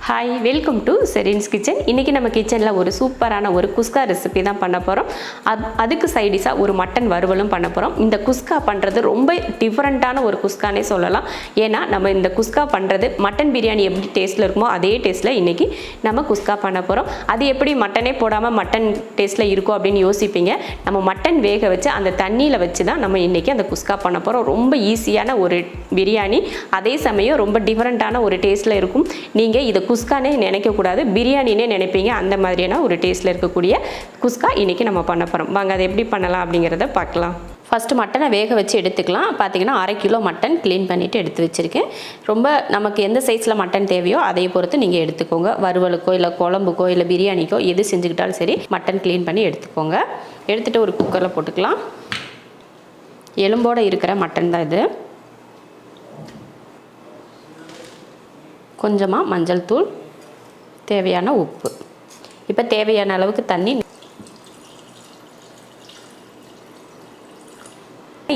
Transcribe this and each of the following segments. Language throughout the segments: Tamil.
Hi, welcome to Serin's kitchen. இன்றைக்கி நம்ம கிச்சனில் ஒரு சூப்பரான ஒரு குஸ்கா ரெசிபி தான் பண்ண போகிறோம். அதுக்கு சைடிஷாக ஒரு மட்டன் வறுவலும் பண்ண போகிறோம். இந்த குஸ்கா பண்ணுறது ரொம்ப டிஃப்ரெண்ட்டான ஒரு குஸ்கானே சொல்லலாம். ஏன்னா நம்ம இந்த குஸ்கா பண்ணுறது மட்டன் பிரியாணி எப்படி டேஸ்ட்டில் இருக்குமோ அதே டேஸ்ட்டில் இன்றைக்கி நம்ம குஸ்கா பண்ண போகிறோம். அது எப்படி மட்டனே போடாமல் மட்டன் டேஸ்ட்டில் இருக்கும் அப்படின்னு யோசிப்பீங்க. நம்ம மட்டன் வேக வச்சு அந்த தண்ணியில் வச்சு தான் நம்ம இன்றைக்கி அந்த குஸ்கா பண்ண போகிறோம். ரொம்ப ஈஸியான ஒரு பிரியாணி, அதே சமயம் ரொம்ப டிஃப்ரெண்ட்டான ஒரு டேஸ்ட்டில் இருக்கும். நீங்கள் இதை குஸ்கானே நினைக்கக்கூடாது, பிரியாணினே நினைப்பீங்க. அந்த மாதிரியான ஒரு டேஸ்ட்டில் இருக்கக்கூடிய குஸ்கா இன்றைக்கி நம்ம பண்ண போகிறோம். வாங்க அதை எப்படி பண்ணலாம் அப்படிங்கிறத பார்க்கலாம். ஃபஸ்ட்டு மட்டனை வேக வச்சு எடுத்துக்கலாம். பார்த்திங்கன்னா 1/2 கிலோ மட்டன் க்ளீன் பண்ணிவிட்டு எடுத்து வச்சுருக்கேன். ரொம்ப நமக்கு எந்த சைஸில் மட்டன் தேவையோ அதை பொறுத்து நீங்கள் எடுத்துக்கோங்க. வறுவலுக்கோ இல்லை குழம்புக்கோ இல்லை பிரியாணிக்கோ எது செஞ்சுக்கிட்டாலும் சரி மட்டன் க்ளீன் பண்ணி எடுத்துக்கோங்க. எடுத்துகிட்டு ஒரு குக்கரில் போட்டுக்கலாம். எலும்போடு இருக்கிற மட்டன் தான் இது. கொஞ்சமாக மஞ்சள் தூள், தேவையான உப்பு, இப்போ தேவையான அளவுக்கு தண்ணி.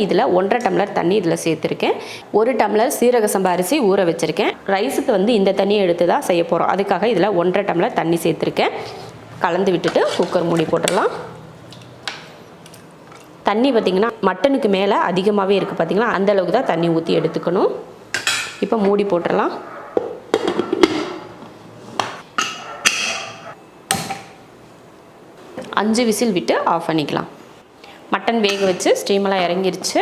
இதில் 1.5 டம்ளர் தண்ணி இதில் சேர்த்துருக்கேன். 1 டம்ளர் சீரக சம்பா அரிசி ஊற வச்சுருக்கேன். ரைஸுக்கு இந்த தண்ணியை எடுத்து தான் செய்ய போகிறோம். அதுக்காக இதில் 1.5 டம்ளர் தண்ணி சேர்த்துருக்கேன். கலந்து விட்டுட்டு குக்கர் மூடி போட்டுடலாம். தண்ணி பார்த்திங்கன்னா மட்டனுக்கு மேலே அதிகமாகவே இருக்குது. பார்த்திங்களா, அந்தளவுக்கு தான் தண்ணி ஊற்றி எடுத்துக்கணும். இப்போ மூடி போட்டுடலாம். 5 விசில் விட்டு ஆஃப் பண்ணிக்கலாம். மட்டன் வேக வச்சு ஸ்டீமெல்லாம் இறங்கிருச்சு.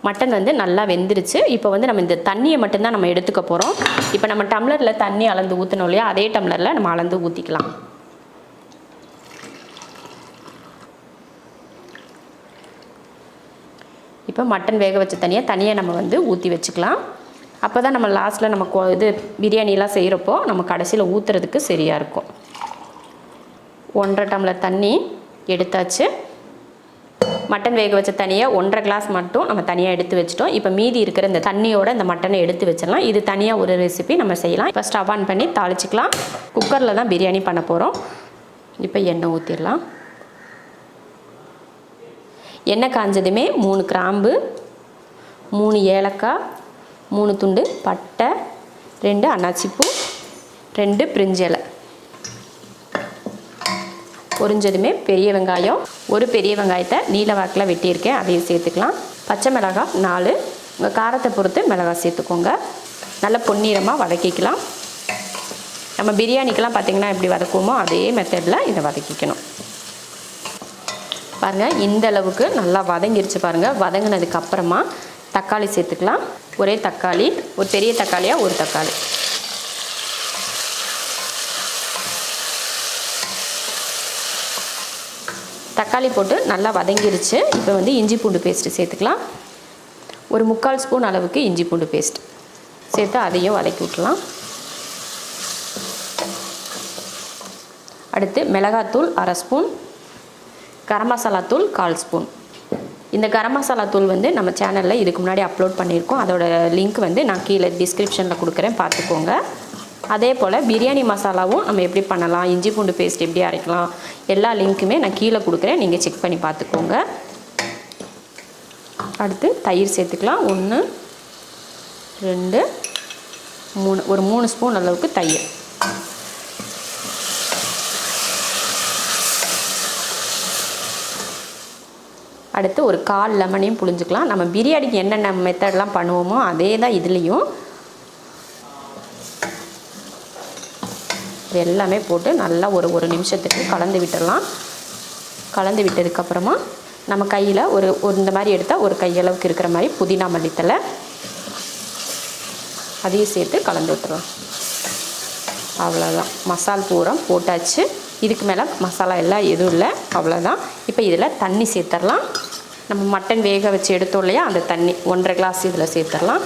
மட்டன் நல்லா வெந்துருச்சு. இப்போ நம்ம இந்த தண்ணியை மட்டும்தான் நம்ம எடுத்துக்க போகிறோம். இப்போ நம்ம டம்ளரில் தண்ணி அளந்து ஊற்றணும் இல்லையா, அதே டம்ளரில் நம்ம அளந்து ஊற்றிக்கலாம். இப்போ மட்டன் வேக வச்ச தனியை நம்ம ஊற்றி வச்சுக்கலாம். அப்போ தான் நம்ம லாஸ்ட்டில் நம்ம பிரியாணிலாம் செய்கிறப்போ நம்ம கடைசியில் ஊற்றுறதுக்கு சரியாக இருக்கும். 1.5 டம்ளர் தண்ணி எடுத்தாச்சு. மட்டன் வேக வச்ச தண்ணியை 1.5 கிளாஸ் மட்டும் நம்ம தனியாக எடுத்து வச்சிட்டோம். இப்போ மீதி இருக்கிற இந்த தண்ணியோட இந்த மட்டனை எடுத்து வச்சிடலாம். இது தனியாக ஒரு ரெசிபி நம்ம செய்யலாம். இப்போ ஸ்டவ் ஆன் பண்ணி தாளிச்சிக்கலாம். குக்கரில் தான் பிரியாணி பண்ண போகிறோம். இப்போ எண்ணெய் ஊற்றிடலாம். எண்ணெய் காஞ்சதுமே 3 கிராம்பு, 3 ஏலக்காய், 3 துண்டு பட்டை, 2 அன்னாச்சிப்பூ, 2 பிரிஞ்சி இலை. பொரிஞ்சதுமே பெரிய வெங்காயம், ஒரு பெரிய வெங்காயத்தை நீல வாக்கில் வெட்டியிருக்கேன், அதையும் சேர்த்துக்கலாம். பச்சை மிளகாய் 4, உங்கள் காரத்தை பொறுத்து மிளகாய் சேர்த்துக்கோங்க. நல்லா பொன்னிறமாக வதக்கிக்கலாம். நம்ம பிரியாணிக்கெலாம் பார்த்திங்கன்னா எப்படி வதக்குவோமோ அதே மெத்தடில் இதை வதக்கிக்கணும். பாருங்கள், இந்த அளவுக்கு நல்லா வதங்கிருச்சு பாருங்கள். வதங்கினதுக்கப்புறமா தக்காளி சேர்த்துக்கலாம். ஒரே தக்காளி, ஒரு பெரிய தக்காளியாக ஒரு தக்காளி. தக்காளி போட்டு நல்லா வதங்கிருச்சு. இப்போ இஞ்சி பூண்டு பேஸ்ட்டு சேர்த்துக்கலாம். ஒரு 3/4 ஸ்பூன் அளவுக்கு இஞ்சி பூண்டு பேஸ்ட் சேர்த்து அதையும் வதக்கி விட்டுலாம். அடுத்து மிளகாத்தூள் 1/2 ஸ்பூன், கரம் மசாலா தூள் 1/4 ஸ்பூன். இந்த கரம் மசாலா தூள் நம்ம சேனலில் இதுக்கு முன்னாடி அப்லோட் பண்ணியிருக்கோம். அதோட லிங்க் நான் கீழே டிஸ்கிரிப்ஷனில் கொடுக்குறேன், பார்த்துக்கோங்க. அதே போல் பிரியாணி மசாலாவும் நம்ம எப்படி பண்ணலாம், இஞ்சி பூண்டு பேஸ்ட் எப்படி அரைக்கலாம், எல்லா லிங்க்குமே நான் கீழே கொடுக்குறேன், நீங்கள் செக் பண்ணி பார்த்துக்கோங்க. அடுத்து தயிர் சேர்த்துக்கலாம். 1, 2, 3, ஒரு 3 ஸ்பூன் அளவுக்கு தயிர். அடுத்து ஒரு 1/4 லெமனையும் புழிஞ்சிக்கலாம். நம்ம பிரியாணிக்கு என்னென்ன மெத்தட்லாம் பண்ணுவோமோ அதே தான் இதுலேயும். இது எல்லாமே போட்டு நல்லா ஒரு நிமிஷத்துக்கு கலந்து விட்டுடலாம். கலந்து விட்டதுக்கப்புறமா நம்ம கையில் ஒரு இந்த மாதிரி எடுத்தால் ஒரு கையளவுக்கு இருக்கிற மாதிரி புதினா மல்லித்தலை அதையும் சேர்த்து கலந்து விட்டுடலாம். அவ்வளோதான், மசால் பூரா போட்டாச்சு. இதுக்கு மேலே மசாலா எல்லாம் எதுவும் இல்லை, அவ்வளோதான். இப்போ இதில் தண்ணி சேர்த்துடலாம். நம்ம மட்டன் வேக வச்சு எடுத்தோம் இல்லையா, அந்த தண்ணி 1.5 கிளாஸ் இதில் சேர்த்துடலாம்.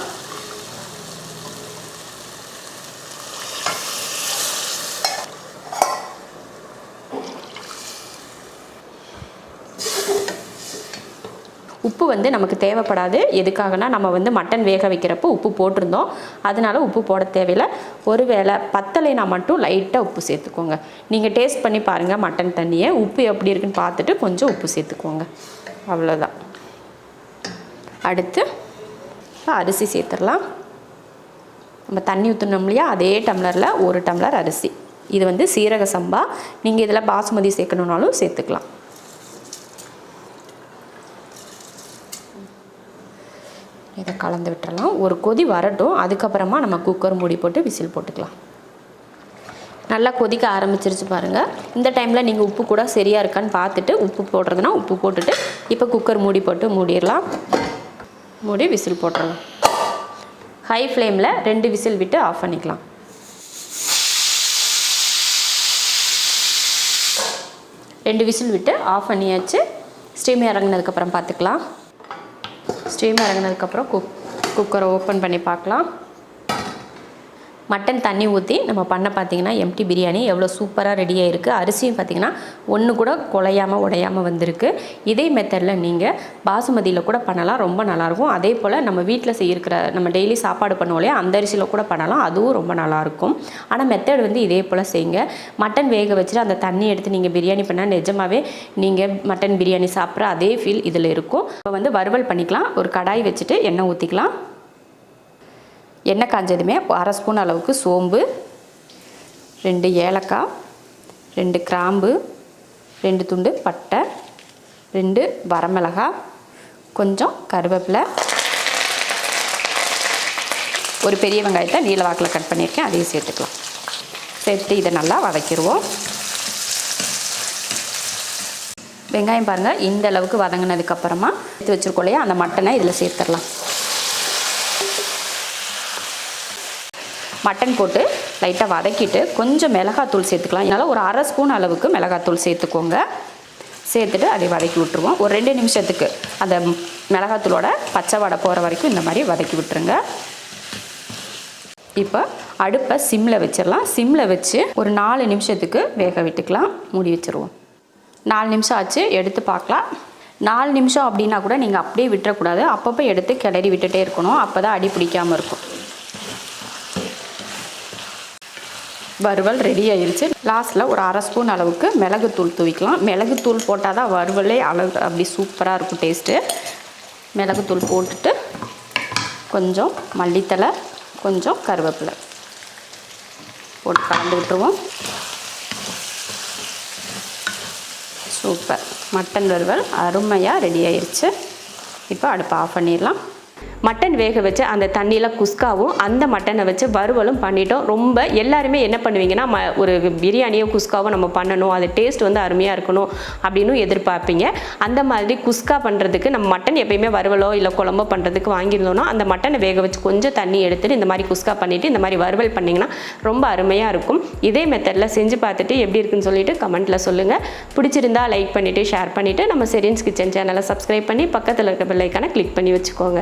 உப்பு நமக்கு தேவைப்படாது. எதுக்காகனா நம்ம மட்டன் வேக வைக்கிறப்போ உப்பு போட்டிருந்தோம், அதனால உப்பு போட தேவையில்லை. ஒருவேளை பத்தலைனா மட்டும் லைட்டாக உப்பு சேர்த்துக்கோங்க. நீங்கள் டேஸ்ட் பண்ணி பாருங்கள் மட்டன் தண்ணியை, உப்பு எப்படி இருக்குன்னு பார்த்துட்டு கொஞ்சம் உப்பு சேர்த்துக்கோங்க. அவ்வளோதான். அடுத்து இப்போ அரிசி சேர்த்துடலாம். நம்ம தண்ணி ஊற்றணும் இல்லையா, அதே டம்ளரில் 1 டம்ளர் அரிசி. இது வந்து சீரக சம்பா. நீங்கள் இதில் பாசுமதி சேர்க்கணுன்னாலும் சேர்த்துக்கலாம். இதை கலந்து விட்டுறலாம். ஒரு கொதி வரட்டும். அதுக்கப்புறமா நம்ம குக்கர் மூடி போட்டு விசில் போட்டுக்கலாம். நல்லா கொதிக்க ஆரம்பிச்சிருச்சு பாருங்கள். இந்த டைமில் நீங்கள் உப்பு கூட சரியாக இருக்கான்னு பார்த்துட்டு உப்பு போடுறதுனா உப்பு போட்டுட்டு இப்போ குக்கர் மூடி போட்டு மூடிடலாம். மூடி விசில் போட்டுடலாம். ஹை ஃப்ளேமில் 2 விசில் விட்டு ஆஃப் பண்ணிக்கலாம். ரெண்டு விசில் விட்டு ஆஃப் பண்ணியாச்சு. ஸ்டீம் இறங்கினதுக்கப்புறம் பார்த்துக்கலாம். ஸ்டீம் இறங்கினதுக்கப்புறம் குக்கரை ஓப்பன் பண்ணி பார்க்கலாம். மட்டன் தண்ணி ஊற்றி நம்ம பண்ண பார்த்திங்கன்னா எம்டி பிரியாணி எவ்வளோ சூப்பராக ரெடியாக இருக்குது. அரிசியும் பார்த்திங்கன்னா ஒன்று கூட குலையாமல் உடையாமல் வந்திருக்கு. இதே மெத்தடில் நீங்கள் பாசுமதியில் கூட பண்ணலாம், ரொம்ப நல்லாயிருக்கும். அதே போல் நம்ம வீட்டில் செய்யிருக்கிற நம்ம டெய்லி சாப்பாடு பண்ணுவோம் இல்லையா, அந்த அரிசியில் கூட பண்ணலாம், அதுவும் ரொம்ப நல்லாயிருக்கும். ஆனால் மெத்தட் வந்து இதே போல் செய்யுங்க. மட்டன் வேக வச்சுட்டு அந்த தண்ணி எடுத்து நீங்கள் பிரியாணி பண்ணால் நிஜமாகவே நீங்கள் மட்டன் பிரியாணி சாப்பிட்ற அதே ஃபீல் இதில் இருக்கும். இப்போ வந்து வறுவல் பண்ணிக்கலாம். ஒரு கடாய் வச்சுட்டு எண்ணெய் ஊற்றிக்கலாம். எண்ணெய் காஞ்சதுமே 1/2 ஸ்பூன் அளவுக்கு சோம்பு, 2 ஏலக்காய், 2 கிராம்பு, 2 துண்டு பட்டை, 2 வரமிளகாய், கொஞ்சம் கருவேப்பிலை, ஒரு பெரிய வெங்காயத்தை நீல வாக்கில் கட் பண்ணியிருக்கேன், அதையும் சேர்த்துக்கலாம். சேர்த்து இதை நல்லா வதக்கிடுவோம். வெங்காயம் பாருங்கள் இந்த அளவுக்கு வதங்கினதுக்கப்புறமா எடுத்து வச்சுருக்கோம் இல்லையா, அந்த மட்டனை இதில் சேர்த்துடலாம். மட்டன் போட்டு லைட்டாக வதக்கிட்டு கொஞ்சம் மிளகாத்தூள் சேர்த்துக்கலாம். இதனால் ஒரு 1/2 ஸ்பூன் அளவுக்கு மிளகாத்தூள் சேர்த்துக்கோங்க. சேர்த்துட்டு அதை வதக்கி விட்டுருவோம். ஒரு 2 நிமிஷத்துக்கு அந்த மிளகாத்தூளோட பச்சை வாடை போகிற வரைக்கும் இந்த மாதிரி வதக்கி விட்டுருங்க. இப்போ அடுப்பை சிம்மில் வச்சிடலாம். சிம்மில் வச்சு ஒரு 4 நிமிஷத்துக்கு வேக விட்டுக்கலாம். மூடி வச்சுருவோம். 4 நிமிஷம் ஆச்சு, எடுத்து பார்க்கலாம். 4 நிமிஷம் அப்படின்னா கூட நீங்கள் அப்படியே விட்டுறக்கூடாது. அப்பப்போ எடுத்து கிளறி விட்டுட்டே இருக்கணும். அப்போ தான் அடி பிடிக்காமல் இருக்கும். வறுவல் ரெடி ஆயிடுச்சு. லாஸ்ட்டில் ஒரு 1/2 ஸ்பூன் அளவுக்கு மிளகுத்தூள் தூவிக்கலாம். மிளகுத்தூள் போட்டால் தான் வறுவலே அழகு அப்படி சூப்பராக இருக்கும் டேஸ்ட்டு. மிளகுத்தூள் போட்டுட்டு கொஞ்சம் மல்லித்தலை, கொஞ்சம் கருவேப்பிலை போட்டு கலந்து விட்டுருவோம். சூப்பர் மட்டன் வறுவல் அருமையாக ரெடி ஆயிடுச்சு. இப்போ அடுப்பை ஆஃப் பண்ணிடலாம். மட்டன் வேக வச்சு அந்த தண்ணியில் குஸ்காவும் அந்த மட்டனை வச்சு வறுவலும் பண்ணிட்டோம். ரொம்ப எல்லாருமே என்ன பண்ணுவீங்கன்னா ஒரு பிரியாணியோ குஸ்காவோ நம்ம பண்ணணும், அது டேஸ்ட் வந்து அருமையாக இருக்கணும் அப்படின்னு எதிர்பார்ப்பீங்க. அந்த மாதிரி குஸ்கா பண்ணுறதுக்கு நம்ம மட்டன் எப்பயுமே வறுவலோ இல்லை குழம்போ பண்ணுறதுக்கு வாங்கியிருந்தோன்னா அந்த மட்டனை வேக வச்சு கொஞ்சம் தண்ணி எடுத்துகிட்டு இந்த மாதிரி குஸ்கா பண்ணிவிட்டு இந்த மாதிரி வறுவல் பண்ணிங்கன்னா ரொம்ப அருமையாக இருக்கும். இதே மெத்தடில் செஞ்சு பார்த்துட்டு எப்படி இருக்குன்னு சொல்லிட்டு கமெண்ட்டில் சொல்லுங்கள். பிடிச்சிருந்தா லைக் பண்ணிவிட்டு ஷேர் பண்ணிவிட்டு நம்ம ஷெரின்ஸ் கிச்சன் சேனலை சப்ஸ்கிரைப் பண்ணி பக்கத்தில் இருக்க பெல் ஐக்கானை கிளிக் பண்ணி வச்சுக்கோங்க.